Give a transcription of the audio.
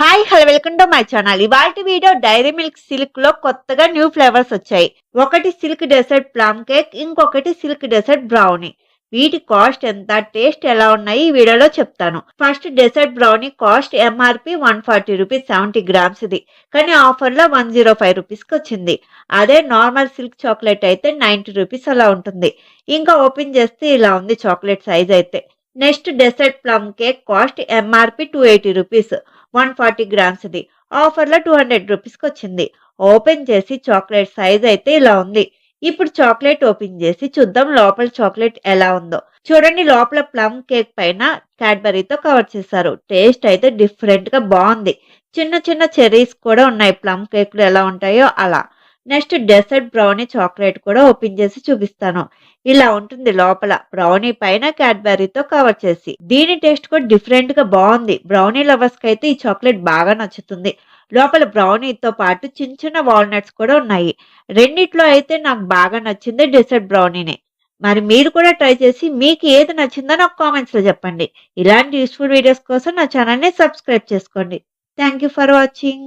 Hello welcome to my channel. ఇవాల్టి video Dairy Milk Silk లో కొత్తగా న్యూ ఫ్లేవర్స్ వచ్చాయి. ఒకటి సిల్క్ డెజర్ట్ ప్లమ్ కేక్, ఇంకొకటి సిల్క్ డెజర్ట్ బ్రౌనీ. వీటి కాస్ట్ ఎంత, టేస్ట్ ఎలా ఉన్నాయి ఈ వీడియోలో చెప్తాను. First dessert brownie cost MRP 140 rupees 70 grams ఇది. కానీ ఆఫర్ లో 105 రూపీస్ కి వచ్చింది. అదే నార్మల్ సిల్క్ చాక్లెట్ అయితే 90 రూపీస్ అలా ఉంటుంది. ఇంకా ఓపెన్ చేస్తే ఇలా ఉంది చాక్లెట్ సైజ్ అయితే. Next dessert plum cake cost MRP 280 rupees 140 grams ఇది. ఆఫర్లో 200 రూపీస్కి వచ్చింది. ఓపెన్ చేసి చాక్లెట్ సైజ్ అయితే ఇలా ఉంది. ఇప్పుడు చాక్లెట్ ఓపెన్ చేసి చూద్దాం లోపల చాక్లెట్ ఎలా ఉందో. చూడండి, లోపల ప్లమ్ కేక్ పైన క్యాడ్బరీతో కవర్ చేశారు. టేస్ట్ అయితే డిఫరెంట్ గా బాగుంది. చిన్న చిన్న చెర్రీస్ కూడా ఉన్నాయి, ప్లమ్ కేక్లు ఎలా ఉంటాయో అలా. నెక్స్ట్ డెజర్ట్ బ్రౌనీ చాక్లెట్ కూడా ఓపెన్ చేసి చూపిస్తాను. ఇలా ఉంటుంది లోపల, బ్రౌనీ పైన క్యాడ్బరీతో కవర్ చేసి. దీని టేస్ట్ కూడా డిఫరెంట్ గా బాగుంది. బ్రౌనీ లవర్స్ కి అయితే ఈ చాక్లెట్ బాగా నచ్చుతుంది. లోపల బ్రౌనీతో పాటు చిన్న చిన్న వాల్నట్స్ కూడా ఉన్నాయి. రెండిట్లో అయితే నాకు బాగా నచ్చింది డెజర్ట్ బ్రౌనీనే. మరి మీరు కూడా ట్రై చేసి మీకు ఏది నచ్చిందో నాకు కామెంట్స్ లో చెప్పండి. ఇలాంటి యూస్ఫుల్ వీడియోస్ కోసం నా ఛానల్ ని సబ్స్క్రైబ్ చేసుకోండి. Thank you for watching.